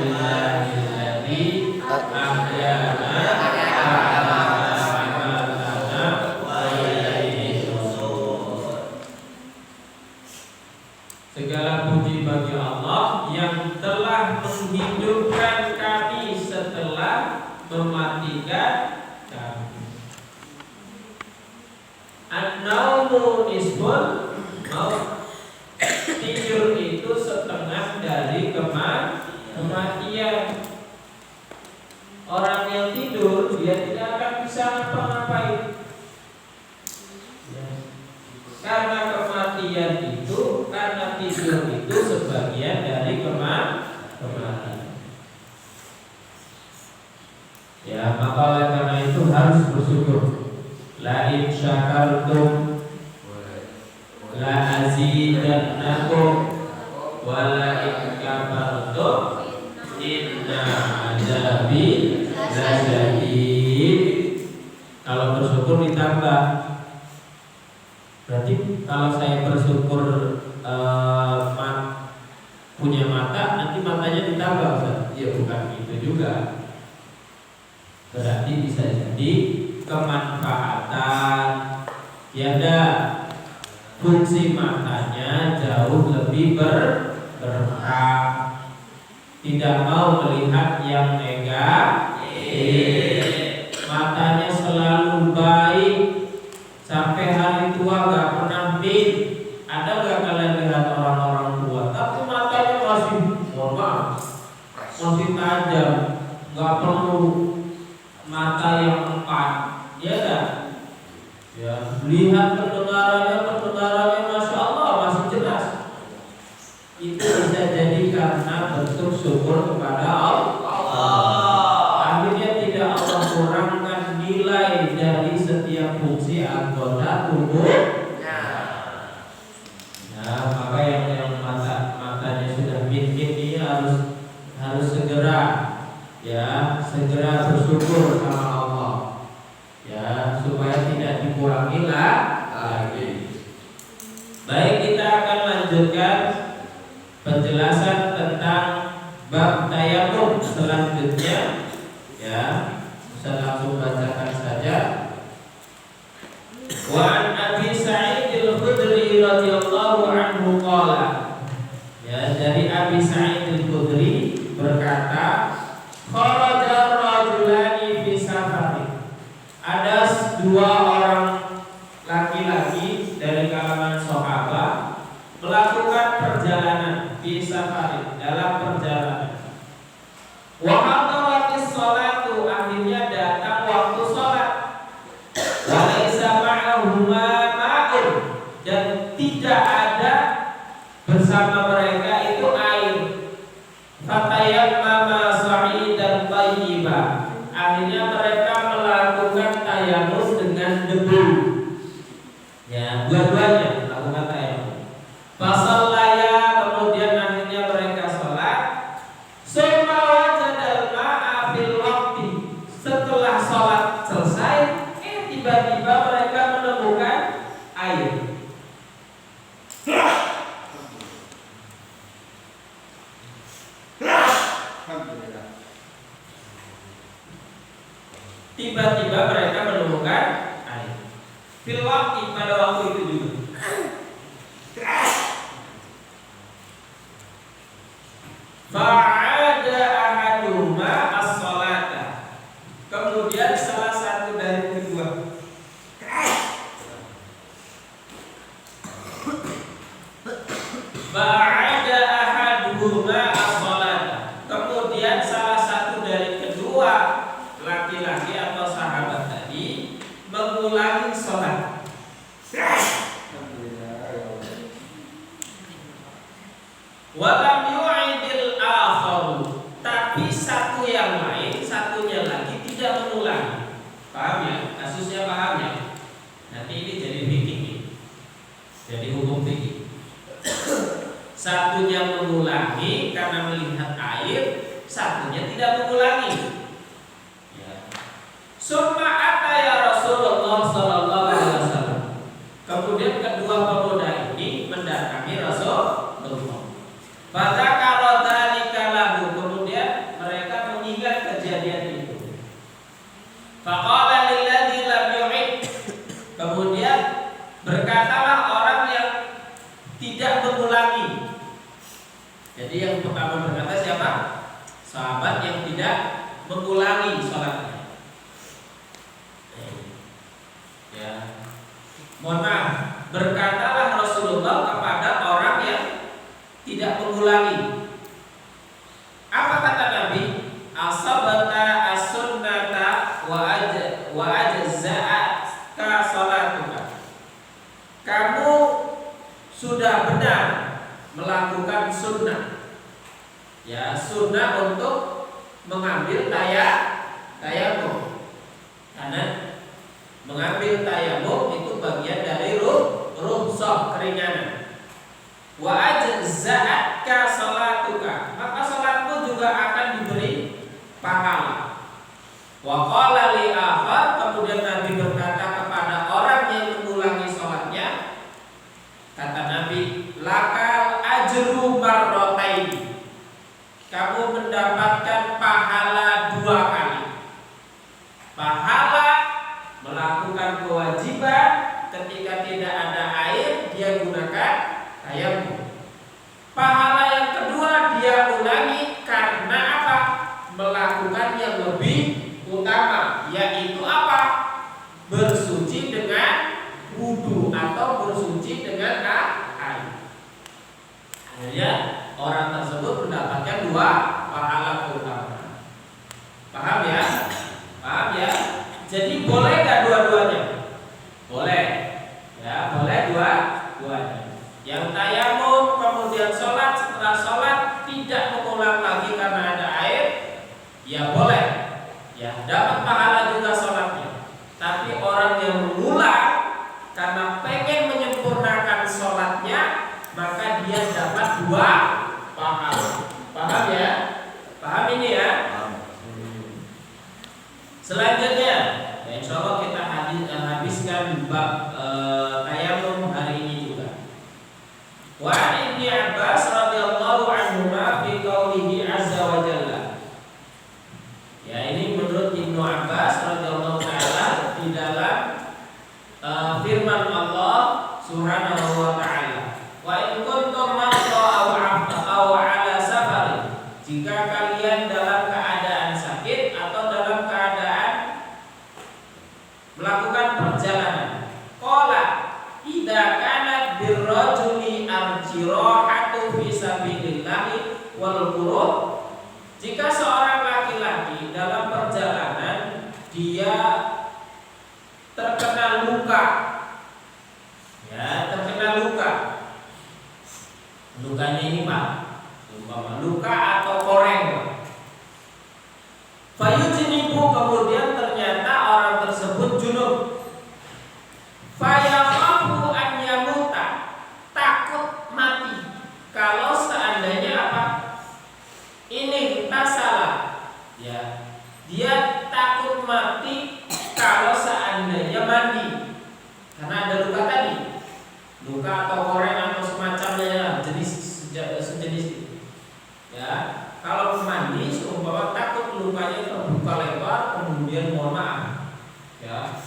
alhamdulillahilladzi ahyana ba'da amatana wa ilaihi nusyur. Segala puji bagi Allah yang telah menghidupkan kami setelah mematikan kami. An-naumu nisfun maut. Tidur itu setengah dari kematian. Orang yang tidur dia tidak akan bisa ngapa-ngapain. Karena kematian itu, karena tidur itu sebagian dari kematian. Ya, maka oleh karena itu harus bersyukur. La in syakartum la azidannakum wa la in kafartum inna azabi lasyadid. Kalau bersyukur ditambah. Berarti kalau saya bersyukur punya mata, nanti matanya ditambah, Ustaz. Ya bukan itu juga. Berarti bisa jadi kemanfaatan. Ya ada fungsi matanya jauh lebih berkah. Tidak mau melihat yang negatif. Matanya selalu baik. Sampai hari tua gak pernah min. Ada gak kalian lihat orang-orang tua tapi matanya masih, mohon maaf, masih tajam. Gak perlu mata yang empat. Ya kan? Ya, lihat pendengarannya Masya Allah masih jelas. Itu bisa jadi karena bentuk syukur kepada Allah. Akhirnya tidak Allah kurangkan nilai dari setiap fungsi anggota tubuh. Nah, maka yang matanya sudah miskin ini harus segera bersyukur sama Allah. Ya, supaya tidak dikurangi lagi. Baik, kita akan lanjutkan penjelasan tentang bab tayamum selanjutnya. Ya, saya langsung bacakan saja. Wa an Abi Sa'id al-Khudri radhiyallahu anhu qala. Ya, dari Abi Sa'id al-Khudri berkata, kharaja rajulani fi safarin. Ada dua orang laki-laki dari kalangan sahabat melakukan perjalanan fi safarin, dalam perjalanan. Wa hadaratis sholatu, akhirnya datang waktu sholat. Wa laisa ma'ahuma ma'un, dan tidak ada bersama mereka itu air. Fatayammama sa'idan thayyiban, akhirnya mereka melakukan tayammum dengan debu. Ya, dua-duanya melakukan tayammum. Fasallaya, kemudian akhirnya mereka sholat. Summa wajadal ma'a fil waqti, setelah sholat selesai, tiba-tiba mereka menemukan air. Tiba-tiba mereka menemukan air. Fil waqti, pada waktu itu juga. Fa'ada ahaduma as-salata, kemudian salah satu dari kedua Ba'ada ahaduma as-salata, kemudian salah satu dari kedua laki-laki atau sahabat tadi mengulangi sholat. Walam yu'idil akharu, tapi satu yang lain, satunya lagi tidak mengulangi. Paham ya? Kasusnya paham ya? Nanti ini jadi fikih nih. Jadi hukum fikih. Satunya mengulangi karena melihat air, satunya tidak mengulangi. Ya. Summa ata ya Rasulullah sallallahu alaihi wasallam. Kemudian kedua pemuda ini mendatangi Rasulullah. Pada kalau dzalika lahu, kemudian Jadi yang pertama berkata siapa? Sahabat yang tidak mengulangi sholatnya. Ya. Mohon maaf, berkatalah Rasulullah kepada orang yang tidak mengulangi. Apa kata Nabi? Asabata as-sunnata wa ajza'at ka salatuka. Kamu sudah benar melakukan sunnah. Ya, sunnah untuk mengambil tayamum. Karena mengambil tayamum itu bagian dari rukhsah, keringanan. Wa ajza'at ka salatuka. Maka salatmu juga akan diberi pahala. Wa qala li akhar, kemudian Nabi berkata kepada orang yang mengulangi salatnya, kata Nabi, lakal ajru marrataini. Kamu mendapatkan pahala 2 kali. Pahala melakukan kewajiban ketika tidak ada air, dia gunakan tayamum. Pahala yang kedua dia ulangi karena apa? Melakukan yang lebih utama, yaitu apa? Bersuci dengan wudu atau bersuci dengan air. Akhirnya orang tersebut mendapatkan 2 pahala keutamaan. Paham ya? Paham ya? Jadi boleh nggak dua-duanya? Boleh. Ya, boleh dua-duanya. Yang tayamum kemudian sholat, setelah sholat tidak mengulang lagi karena ada air, ya boleh. Ya, dapat pahala juga sholatnya. Tapi orang yang mengulang karena pengen menyempurnakan sholatnya, maka dia dapat 2 pahala. Paham ya? Paham ini ya? Selanjutnya, ya insya Allah kita habiskan bab tayamum hari ini juga. Wa Ibnu Abbas radhiyallahu anhuma fi qaulihi azza wa jalla. Ya, ini menurut Ibnu Abbas radhiyallahu taala di dalam firman Allah Subhanahu wa taala. Wa in kuntum marda aw ala safarin. Jika kalian dalam keadaan sakit atau dalam keadaan melakukan perjalanan. Qala idza kanat birrajuli arjirahatu fi sabilillah wal qurud. Jika seorang laki-laki dalam perjalanan dia terkena luka. Ya, terkena luka. Lukanya ini Pak, umpama luka atau koreng. Fayujnibu, kemudian ternyata orang tersebut junub. Fayakhafu an yamuta, takut mati. Kalau seandainya apa? Ini kita salah. Ya, dia takut mati kalau seandainya mandi. Karena ada luka tadi. Luka atau koreng atau semacamnya, sejenis itu. Ya, kalau mandi seumpama takut lukanya terbuka lebar, kemudian mohon maaf, ya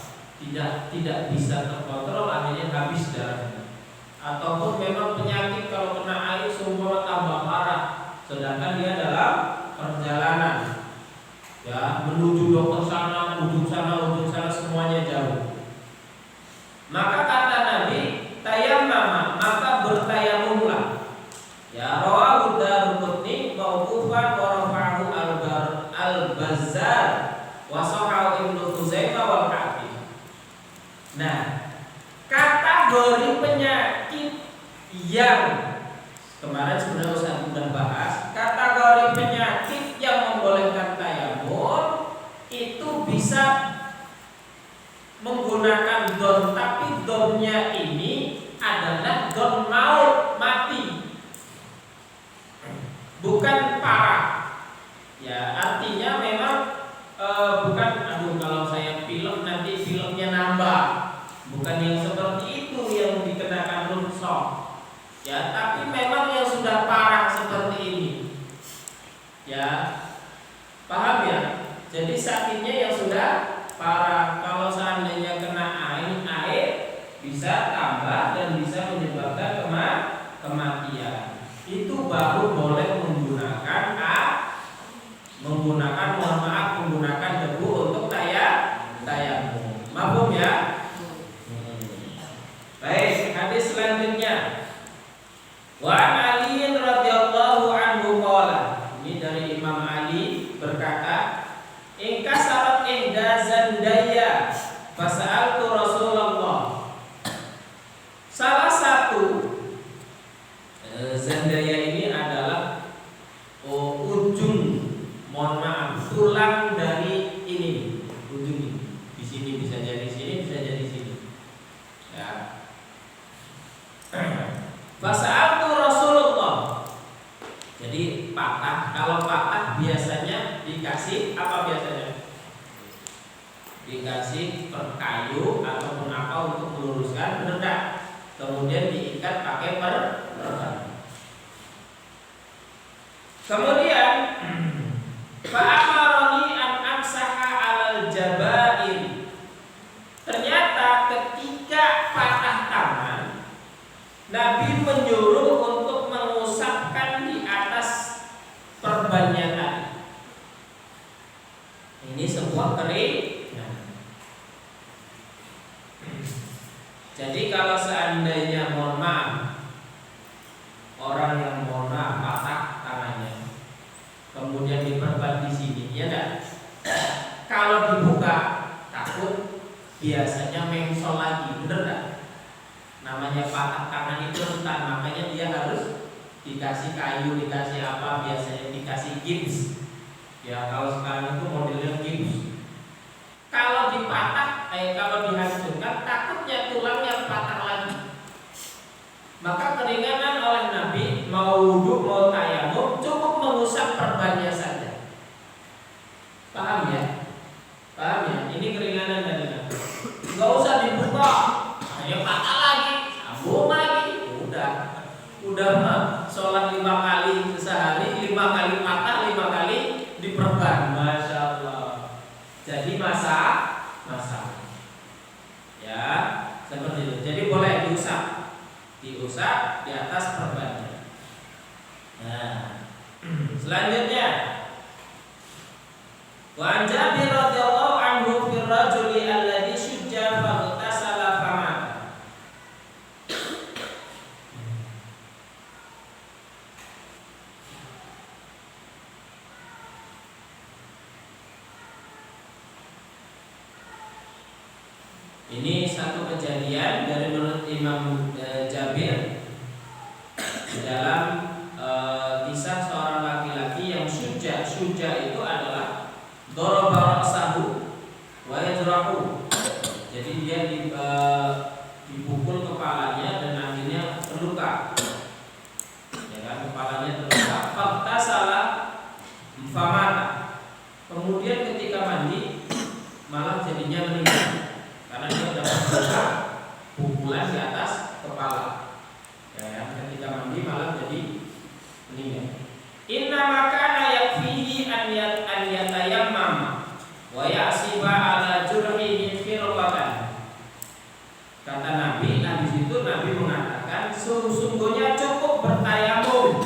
tidak bisa terkontrol, akhirnya habis darahnya. Ataupun memang penyakit kalau kena air seumpama tambah parah, sedangkan dia dalam perjalanan, ya menuju dokter sana, ujung sana semuanya jauh. Maka kata Nabi, tayammama, maka bertayamumlah. Ya, rawahu Daruqutni mauqufan wa rafa'ahu al-Bazzar wa sahahu Ibnu Khuzaimah wal Hakim. Nah, kategori penyakit yang kemarin sebenarnya Ustaz sudah bahas, kategori penyakit yang membolehkan tayamum itu bisa menggunakan don, tapi donnya ini adalah don maut, mati, bukan parah. Ya, artinya memang bukan kalau saya film nanti filmnya nambah, bukan yang seperti itu yang dikenakan rukhsah. Ya, tapi memang yang sudah parah seperti ini. Ya, paham ya? Jadi sakitnya yang sudah parah, kalau seandainya kena air bisa tambah dan bisa menyebabkan kematian. Itu baru boleh Imam Ali berkata, "Ingkasarat ihda zandaya fasa'altu Rasulullah." Salah satu zandaya ini adalah ujung, mohon maaf, tulang dari ini, ujung ini. Di sini bisa jadi sini, bisa jadi sini. Ya. Fasa'altu Rasulullah. Jadi patah, kalau patah biasanya dikasih apa biasanya? Dikasih kayu ataupun apa untuk meluruskan, benar tak? Kemudian diikat pakai perban. Kemudian fa'amaroni an amsaha alal jabair. Ternyata ketika patah tangan, Nabi menyuruh untuk mengusapkan di atas perbannya tadi. Ini sebuah keringanan. Jadi kalau seandainya mohon maaf, orang yang mohon maaf patah tangannya, kemudian diperban di sini, ya enggak? Kalau dibuka takut biasanya mengsol lagi, bener enggak? Namanya patah tangan itu rentan, makanya dia harus dikasih kayu, dikasih apa, biasanya dikasih gips. Ya kalau sekarang itu modelnya gips. Kalau dipatah, kalau dihancurkan, takutnya tulangnya patah lagi. Maka keringanan oleh Nabi, mau wudhu, mau tayamum, cukup mengusap perbannya saja. Paham ya? Paham ya? Ini keringanan dari Nabi. Gak usah dibuka, hanya patah lagi, sambung lagi. Udah mah sholat 5 kali sehari, 5 kali patah, 5 kali diperban. Masya Allah. Jadi masa ya seperti itu. Jadi boleh diusap di atas perbannya. Nah, selanjutnya, wa an Jabir radhiyallahu anhu fir rajuli alladhi shujja faghtasala famata. Ini satu kejadian dari menurut Imam Jabir di dalam kisah seorang laki-laki yang syuja. Syuja itu adalah daraba ra'sahu wa yajrahu. Jadi dia dipukul kepalanya dan akhirnya terluka. Ya kan, kepalanya terluka. Faghtasala famata. Kemudian ketika mandi malah jadinya meninggal. Karena dia dapat pukulan di atas kepala. Ya, ketika mandi malah jadi meninggal. Inna makana yakfihi an yatayammam wa yasiba ala jurhihi firqatan. Kata Nabi, di situ Nabi mengatakan sesungguhnya cukup bertayamum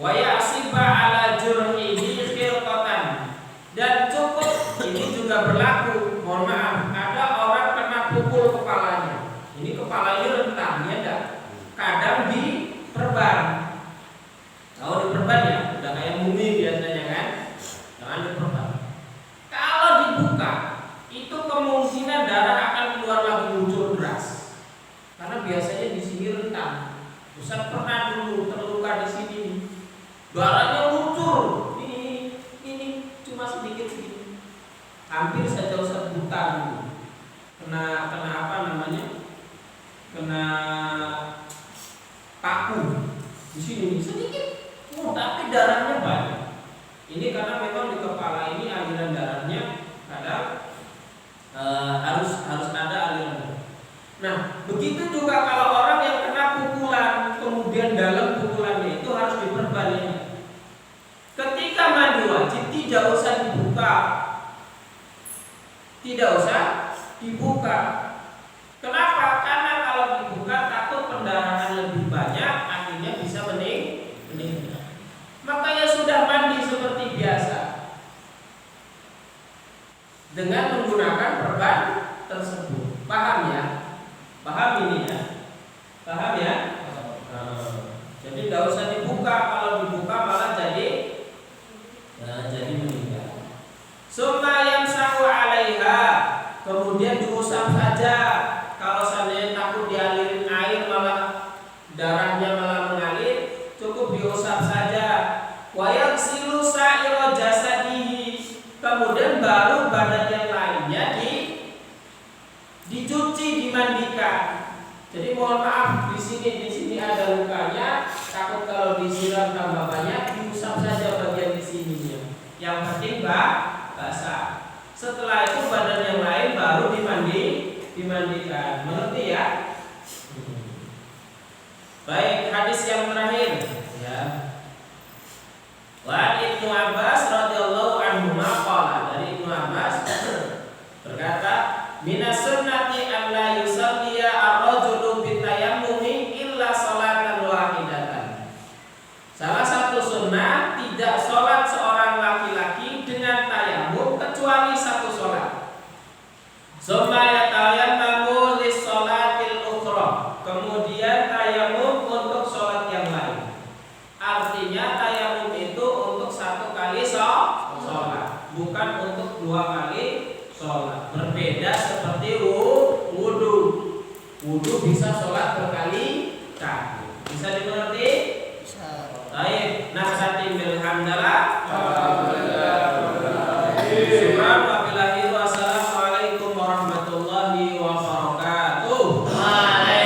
wa yasiba ala jurhihi firqatan, dan cukup ini juga berlaku, mohon maaf, ada orang kena pukul kepalanya. Ini kepalanya rentan, ya enggak? Kadang diperban. Kalau diperban ya, udah kayak mumi biasanya kan? Jangan diperban. Kalau dibuka, itu kemungkinan darah akan keluar lagi muncul deras. Karena biasanya di sini rentan. Ustaz pernah dulu terluka di sini, darahnya muncul. Ini cuma sedikit segini. Hampir saja Ustaz buta dulu. Kena apa namanya? Kena paku di sini sedikit. Tapi darahnya banyak. Ini karena memang di kepala ini aliran darahnya kadang harus ada aliran darah. Nah, begitu juga kalau orang yang kena pukulan, kemudian dalam pukulannya itu harus diperban. Ketika mandi wajib tidak usah dibuka. Tidak usah dibuka. Kenapa? Karena kalau dibuka takut pendarahan lebih banyak, akhirnya bisa meninggal. Makanya sudah mandi seperti biasa dengan menggunakan perban tersebut. Paham ya? Paham ini ya? Paham ya? Jadi tidak usah dibuka. Kalau dibuka malah jadi jadi meninggal. Summa yamsahu 'alaiha, kemudian diusap saja. Kalau seandainya takut dialirin air malah darahnya malah mengalir, cukup diusap saja. Wa yaghsilu sa'ira jasadihi, kemudian baru badan yang lainnya dicuci, dimandikan. Jadi mohon maaf, di sini ada lukanya, takut kalau disiram tambah banyak, diusap saja bagian di sininya. Yang penting basah. Setelah itu badan yang lain baru dimandikan. Mengerti ya? Baik, hadis yang terakhir ya. Wa Ibnu Abbas radhiyallahu anhu qala, dari Ibnu Abbas berkata, minas sunnati an la yusalliya ar-rajulu bitayammumi illa sholatan wahidatan. Salah satu sunnah, tidak sholat seorang laki-laki dengan tayamum kecuali satu sholat. Summa yatayammamu lis-sholatil ukhra, kemudian tayamum untuk sholat yang lain. Artinya tayamum itu untuk satu kali sholat, bukan untuk dua kali sholat. Berbeda seperti wudu. Wudu bisa sholat berkali-kali. Bisa dimengerti? Bisa. Baik. Nah, satim bilhamdalah.